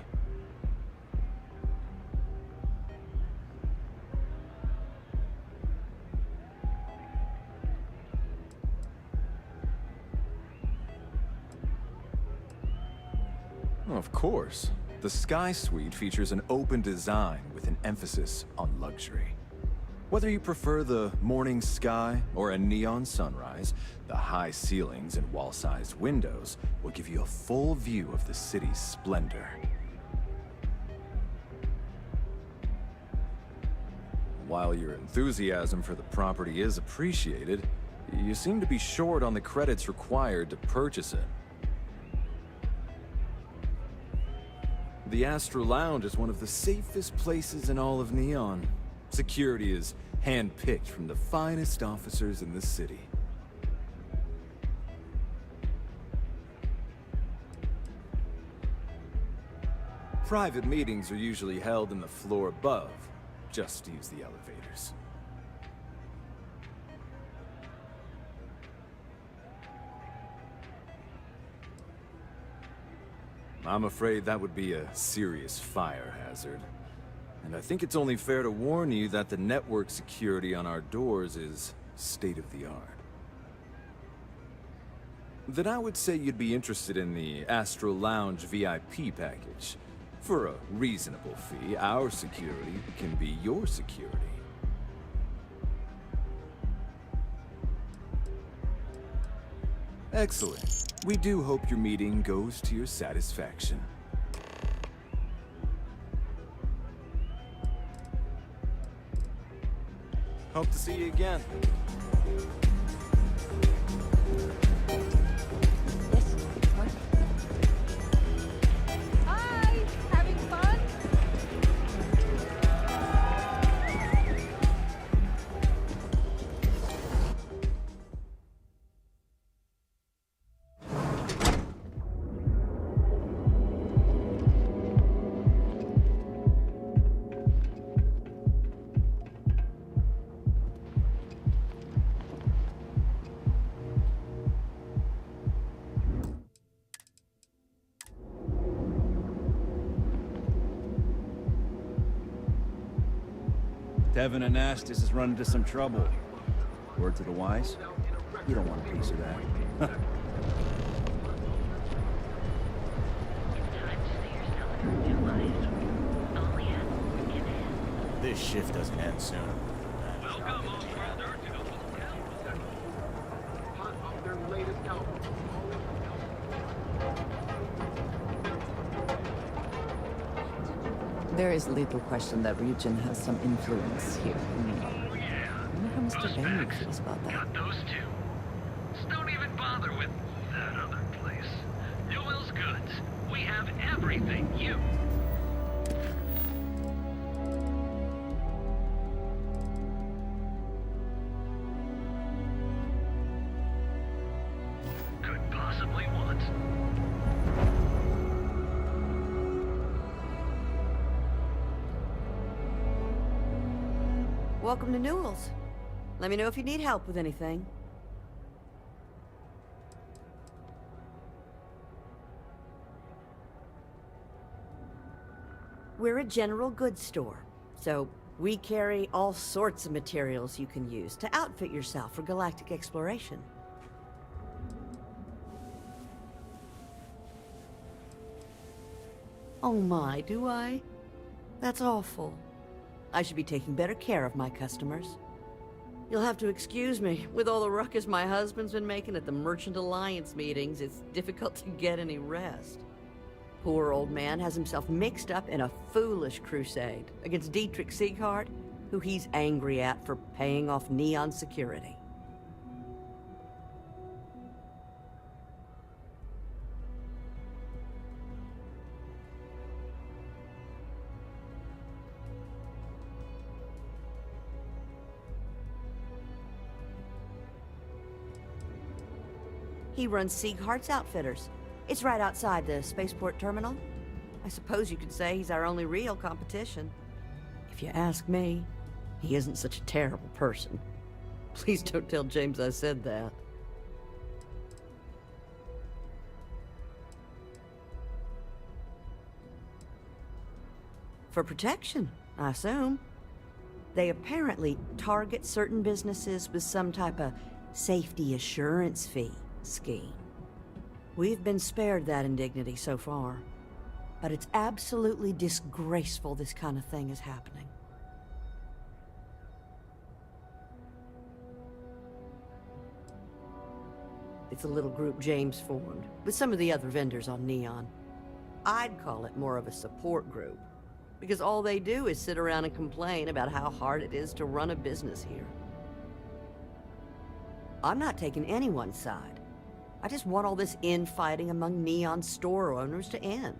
Of course. The Sky Suite features an open design with an emphasis on luxury. Whether you prefer the morning sky or a neon sunrise, the high ceilings and wall-sized windows will give you a full view of the city's splendor. While your enthusiasm for the property is appreciated, you seem to be short on the credits required to purchase it. The Astral Lounge is one of the safest places in all of Neon. Security is hand-picked from the finest officers in the city. Private meetings are usually held in the floor above. Just use the elevators. I'm afraid that would be a serious fire hazard. And I think it's only fair to warn you that the network security on our doors is state-of-the-art. Then I would say you'd be interested in the Astral Lounge VIP package. For a reasonable fee, our security can be your security. Excellent. We do hope your meeting goes to your satisfaction. Hope to see you again. Hi! Having fun? Devin and Astis has run into some trouble. Word to the wise? You don't want a piece of that. This shift doesn't end soon. There is little question that Ryujin has some influence here in Neon. I wonder how Mr. Bailey feels about that. Got those two. Just don't even bother with that other place. Newell's goods. We have everything you... could possibly want. Welcome to Newell's. Let me know if you need help with anything. We're a general goods store, so we carry all sorts of materials you can use to outfit yourself for galactic exploration. Oh my, do I? That's awful. I should be taking better care of my customers. You'll have to excuse me. With all the ruckus my husband's been making at the Merchant Alliance meetings, it's difficult to get any rest. Poor old man has himself mixed up in a foolish crusade against Dietrich Sieghart, who he's angry at for paying off Neon security. He runs Sieghart's Outfitters. It's right outside the spaceport terminal. I suppose you could say he's our only real competition. If you ask me, he isn't such a terrible person. Please don't tell James I said that. For protection, I assume. They apparently target certain businesses with some type of safety assurance fee scheme. We've been spared that indignity so far, but it's absolutely disgraceful this kind of thing is happening. It's a little group James formed, with some of the other vendors on Neon. I'd call it more of a support group, because all they do is sit around and complain about how hard it is to run a business here. I'm not taking anyone's side. I just want all this infighting among Neon store owners to end.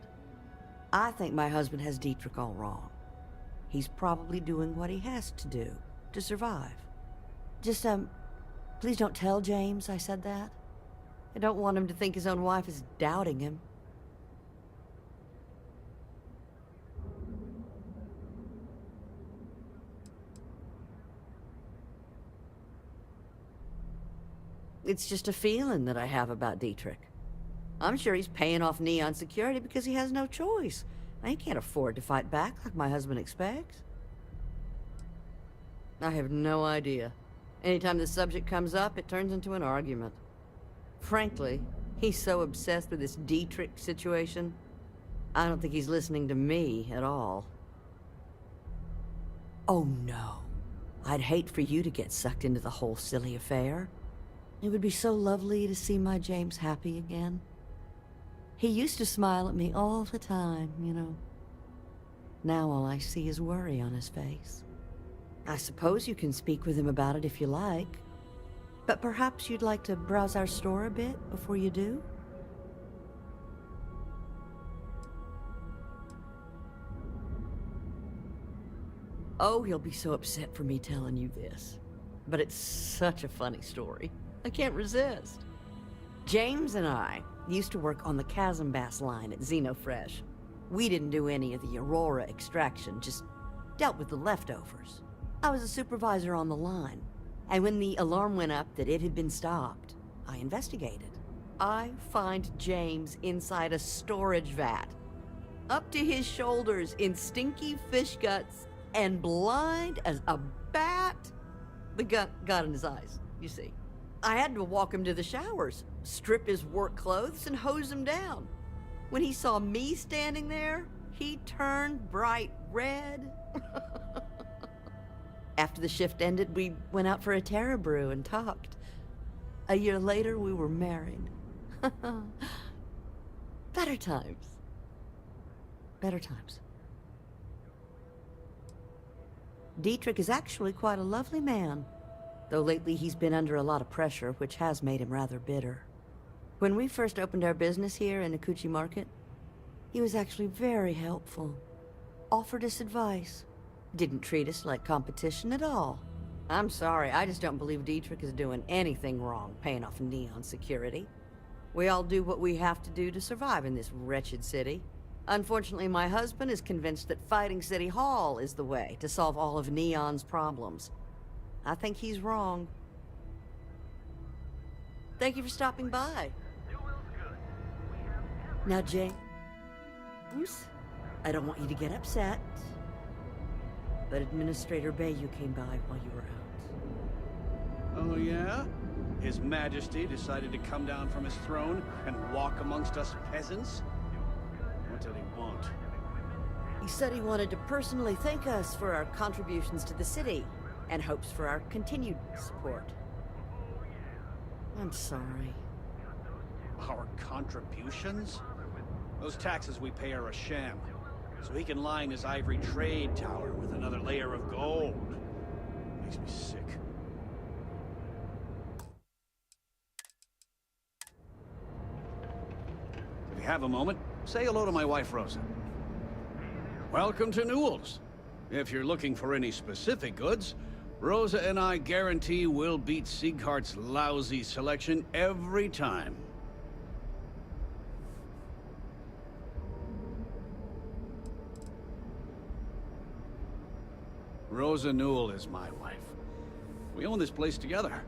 I think my husband has Dietrich all wrong. He's probably doing what he has to do to survive. Just, please don't tell James I said that. I don't want him to think his own wife is doubting him. It's just a feeling that I have about Dietrich. I'm sure he's paying off Neon security because he has no choice. He can't afford to fight back like my husband expects. I have no idea. Anytime the subject comes up, it turns into an argument. Frankly, he's so obsessed with this Dietrich situation, I don't think he's listening to me at all. Oh no. I'd hate for you to get sucked into the whole silly affair. It would be so lovely to see my James happy again. He used to smile at me all the time, you know. Now all I see is worry on his face. I suppose you can speak with him about it if you like. But perhaps you'd like to browse our store a bit before you do? Oh, he'll be so upset for me telling you this. But it's such a funny story. I can't resist. James and I used to work on the Chasm Bass line at Xenofresh. We didn't do any of the Aurora extraction, just dealt with the leftovers. I was a supervisor on the line, and when the alarm went up that it had been stopped, I investigated. I find James inside a storage vat, up to his shoulders in stinky fish guts and blind as a bat. The gut got in his eyes, you see. I had to walk him to the showers, strip his work clothes, and hose him down. When he saw me standing there, he turned bright red. After the shift ended, we went out for a Terra brew and talked. A year later, we were married. Better times. Better times. Dietrich is actually quite a lovely man, though lately he's been under a lot of pressure, which has made him rather bitter. When we first opened our business here in Akuchi Market, he was actually very helpful. Offered us advice. Didn't treat us like competition at all. I'm sorry, I just don't believe Dietrich is doing anything wrong paying off Neon security. We all do what we have to do to survive in this wretched city. Unfortunately, my husband is convinced that fighting City Hall is the way to solve all of Neon's problems. I think he's wrong. Thank you for stopping by. Now, James, I don't want you to get upset, but Administrator Bayou came by while you were out. Oh, yeah? His Majesty decided to come down from his throne and walk amongst us peasants? What did he want? He said he wanted to personally thank us for our contributions to the city, and hopes for our continued support. I'm sorry. Our contributions? Those taxes we pay are a sham, so he can line his ivory trade tower with another layer of gold. Makes me sick. If you have a moment, say hello to my wife, Rosa. Welcome to Newell's. If you're looking for any specific goods, Rosa and I guarantee we'll beat Sieghart's lousy selection every time. Rosa Newell is my wife. We own this place together.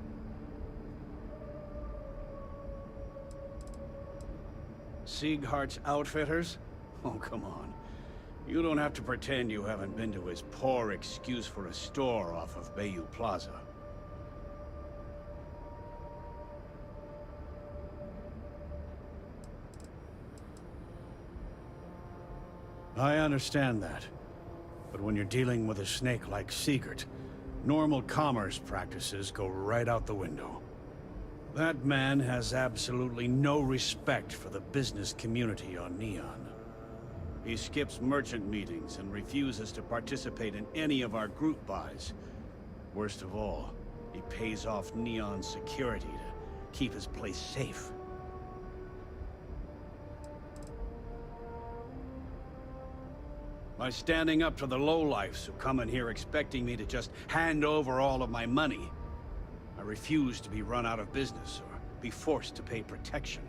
Sieghart's Outfitters? Oh, come on. You don't have to pretend you haven't been to his poor excuse for a store off of Bayou Plaza. I understand that. But when you're dealing with a snake like Siegert, normal commerce practices go right out the window. That man has absolutely no respect for the business community on Neon. He skips merchant meetings and refuses to participate in any of our group buys. Worst of all, he pays off Neon's security to keep his place safe. By standing up to the lowlifes who come in here expecting me to just hand over all of my money, I refuse to be run out of business or be forced to pay protection.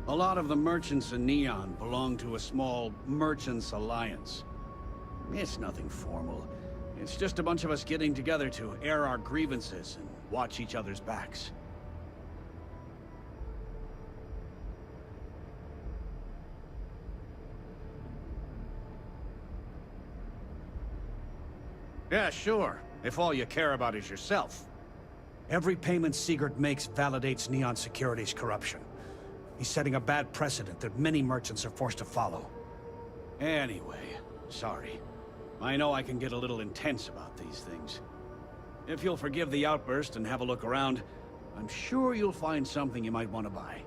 A lot of the merchants in Neon belong to a small merchants alliance. It's nothing formal. It's just a bunch of us getting together to air our grievances and watch each other's backs. Yeah, sure. If all you care about is yourself. Every payment Siegert makes validates Neon Security's corruption. He's setting a bad precedent that many merchants are forced to follow. Anyway, sorry. I know I can get a little intense about these things. If you'll forgive the outburst and have a look around, I'm sure you'll find something you might want to buy.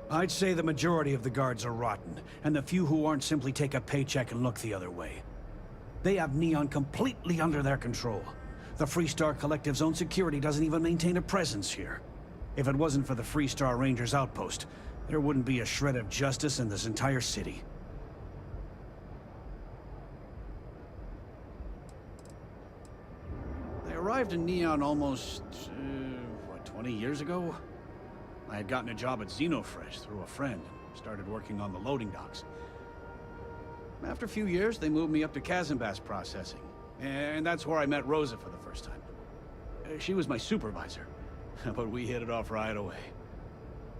I'd say the majority of the guards are rotten, and the few who aren't simply take a paycheck and look the other way. They have Neon completely under their control. The Freestar Collective's own security doesn't even maintain a presence here. If it wasn't for the Freestar Rangers outpost, there wouldn't be a shred of justice in this entire city. I arrived in Neon almost, 20 years ago? I had gotten a job at Xenofresh through a friend and started working on the loading docks. After a few years, they moved me up to Kazanbas processing, and that's where I met Rosa for the first time. She was my supervisor, but we hit it off right away.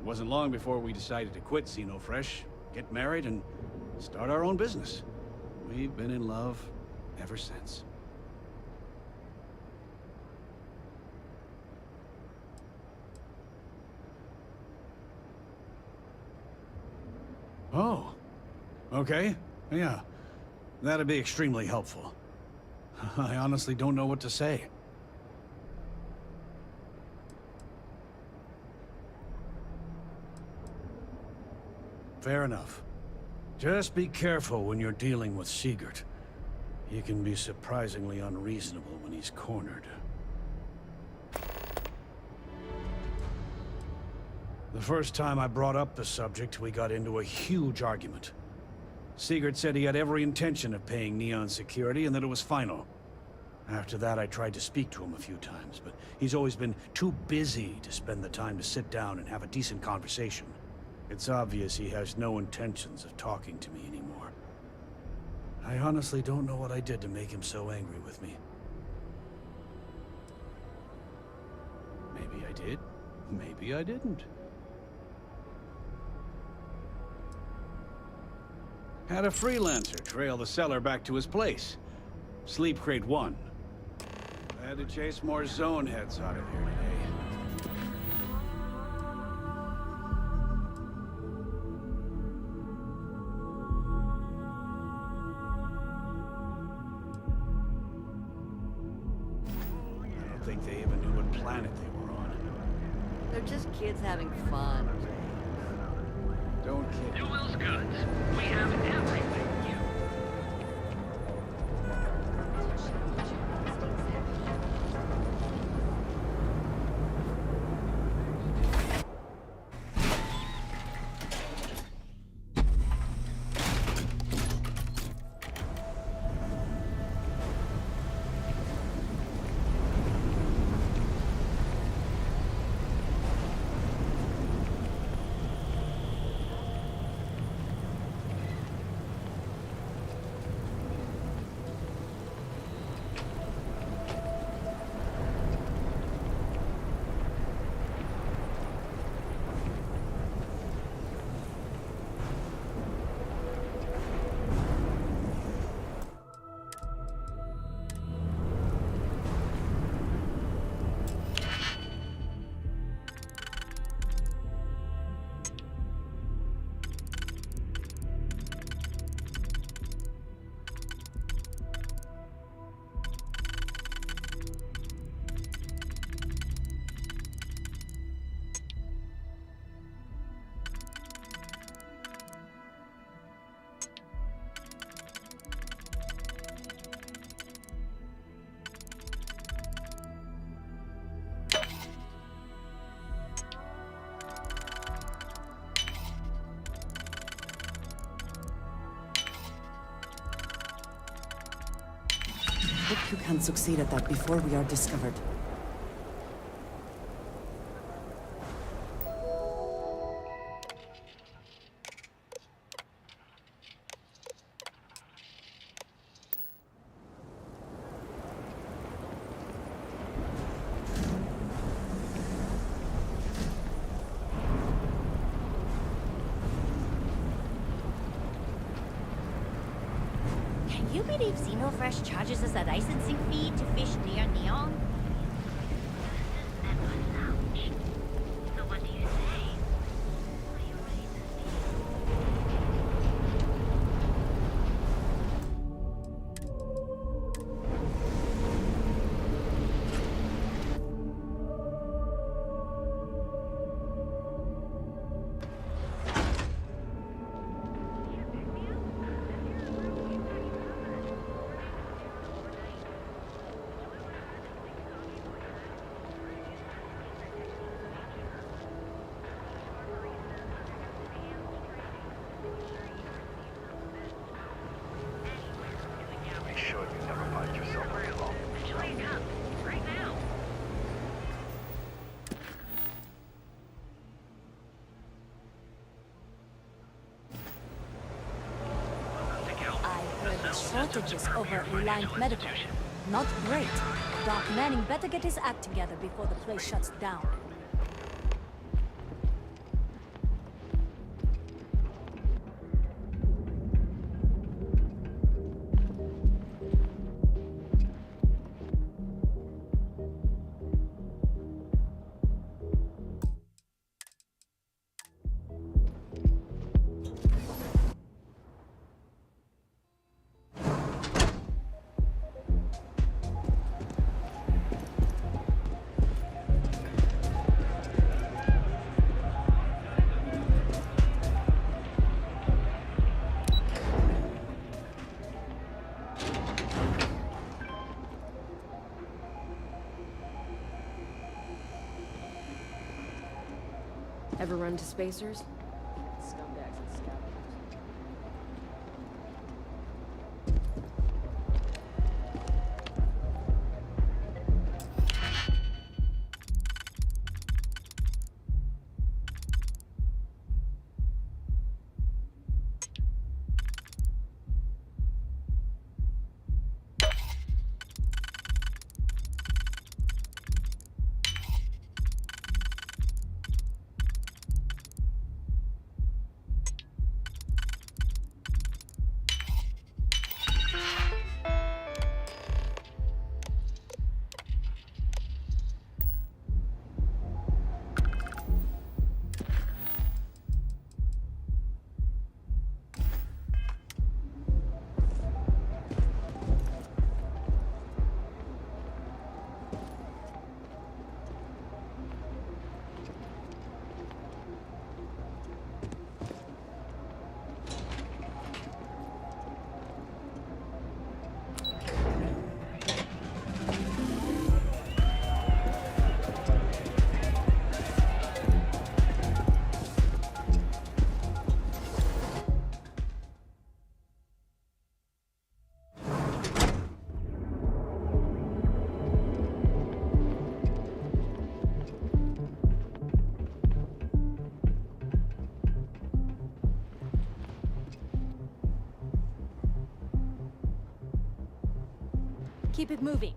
It wasn't long before we decided to quit Xenofresh, get married, and start our own business. We've been in love ever since. Oh, okay. Yeah, that'd be extremely helpful. I honestly don't know what to say. Fair enough. Just be careful when you're dealing with Siegert. He can be surprisingly unreasonable when he's cornered. The first time I brought up the subject, we got into a huge argument. Siegert said he had every intention of paying Neon security and that it was final. After that, I tried to speak to him a few times, but he's always been too busy to spend the time to sit down and have a decent conversation. It's obvious he has no intentions of talking to me anymore. I honestly don't know what I did to make him so angry with me. Maybe I did, maybe I didn't. Had a freelancer trail the seller back to his place. Sleep Crate 1. Had to chase more zone heads out of here today. I don't think they even knew what planet they were on. They're just kids having fun. Don't kid. Newell's Goods. We have everything you. hope you can succeed at that before we are discovered. Can you believe Xenofresh charges us a licensing fee to fish near Neon? So what do you say? Are you ready to Make sure you never find yourself alone. enjoy a cup right now? I heard the shortages over Reliant Medical. Not great. Doc Manning better get his act together before the place shuts down. Ever run to spacers? Scumbags and scavengers. Keep it moving.